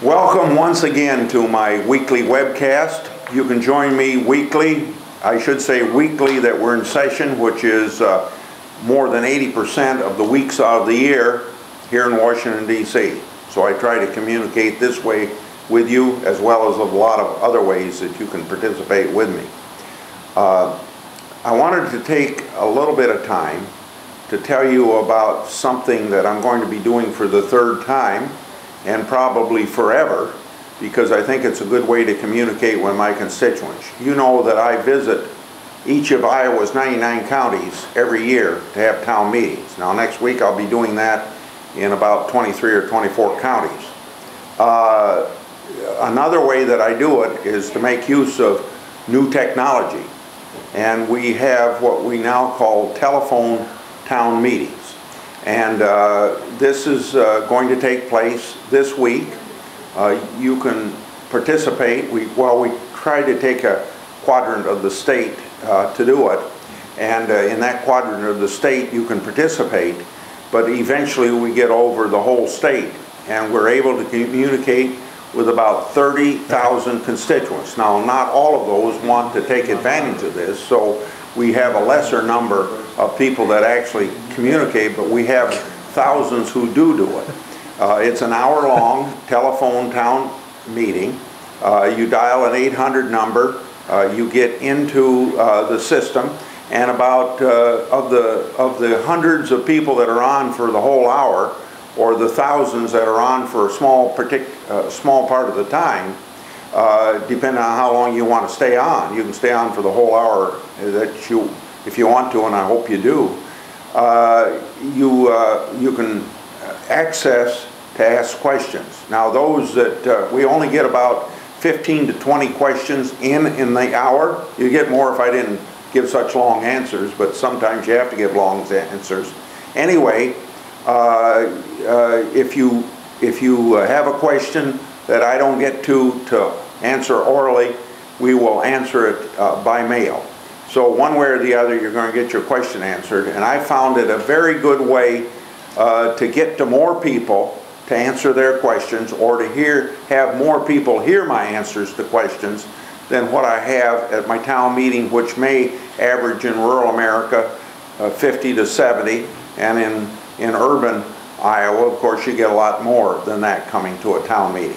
Welcome once again to my weekly webcast. You can join me weekly, I should say weekly that we're in session, which is more than 80% of the weeks out of the year here in Washington, D.C. So I try to communicate this way with you as well as a lot of other ways that you can participate with me. I wanted to take a little bit of time to tell you about something that I'm going to be doing for the third time and probably forever, because I think it's a good way to communicate with my constituents. You know that I visit each of Iowa's 99 counties every year to have town meetings. Now next week I'll be doing that in about 23 or 24 counties. Another way that I do it is to make use of new technology. And we have what we now call telephone town meetings. And this is going to take place this week. You can participate. We try to take a quadrant of the state to do it. And in that quadrant of the state you can participate. But eventually we get over the whole state. And we're able to communicate with about 30,000 constituents. Now, not all of those want to take advantage of this, so we have a lesser number of people that actually communicate, but we have thousands who do it. It's an hour-long telephone town meeting. You dial an 800 number, you get into the system, and about of the hundreds of people that are on for the whole hour, or the thousands that are on for a small part of the time, depending on how long you want to stay on. You can stay on for the whole hour if you want to, and I hope you do. You can access to ask questions. Now those that, we only get about 15 to 20 questions in the hour. You get more if I didn't give such long answers, but sometimes you have to give long answers. Anyway, if you have a question that I don't get to answer orally, we will answer it by mail. So one way or the other, you're going to get your question answered. And I found it a very good way to get to more people to answer their questions, or to have more people hear my answers to questions than what I have at my town meeting, which may average in rural America 50 to 70, and in urban Iowa, of course, you get a lot more than that coming to a town meeting.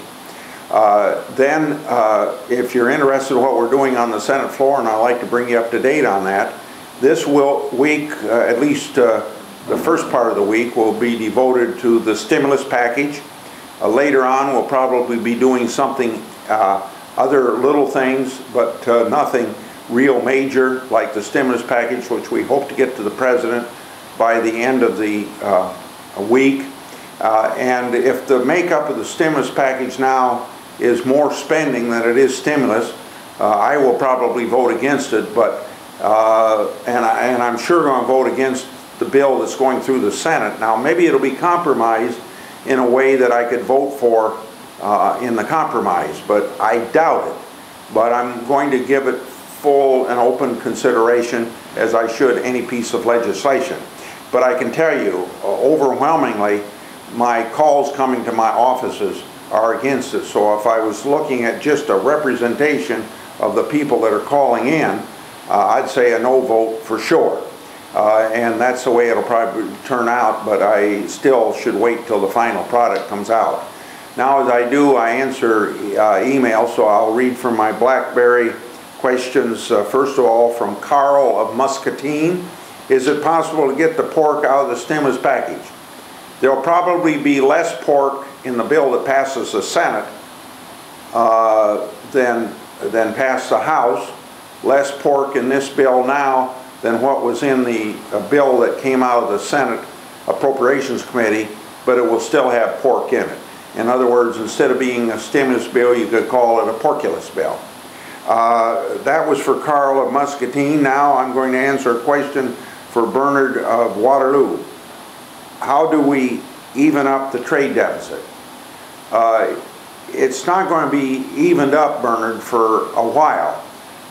If you're interested in what we're doing on the Senate floor, and I'd like to bring you up to date on that, this week, at least the first part of the week, will be devoted to the stimulus package. Later on, we'll probably be doing something, other little things, but nothing real major like the stimulus package, which we hope to get to the President by the end of the week. And if the makeup of the stimulus package now is more spending than it is stimulus, I will probably vote against it, but and I'm sure going to vote against the bill that's going through the Senate. Now maybe it'll be compromised in a way that I could vote for in the compromise, but I doubt it. But I'm going to give it full and open consideration, as I should any piece of legislation. But I can tell you, overwhelmingly, my calls coming to my offices are against it. So if I was looking at just a representation of the people that are calling in, I'd say a no vote for sure. And that's the way it'll probably turn out, but I still should wait till the final product comes out. Now, as I do, I answer email, so I'll read from my BlackBerry questions. First of all, from Carl of Muscatine. Is it possible to get the pork out of the stimulus package? There will probably be less pork in the bill that passes the Senate than passed the House. Less pork in this bill now than what was in the bill that came out of the Senate Appropriations Committee, but it will still have pork in it. In other words, instead of being a stimulus bill, you could call it a porkulus bill. That was for Carl of Muscatine. Now I'm going to answer a question for Bernard of Waterloo. How do we even up the trade deficit? It's not going to be evened up, Bernard, for a while.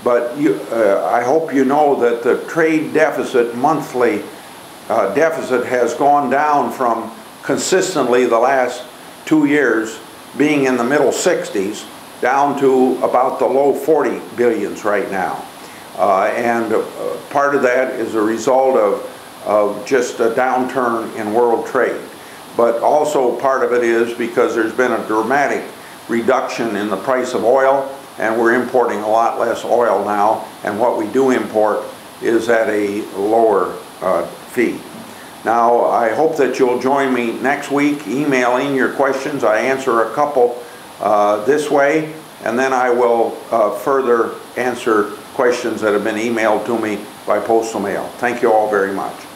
But I hope you know that the trade deficit, monthly deficit, has gone down from consistently the last 2 years being in the middle 60s down to about the low 40 billions right now. And part of that is a result of just a downturn in world trade. But also part of it is because there's been a dramatic reduction in the price of oil, and we're importing a lot less oil now, and what we do import is at a lower fee. Now, I hope that you'll join me next week emailing your questions. I answer a couple this way, and then I will further answer questions that have been emailed to me by postal mail. Thank you all very much.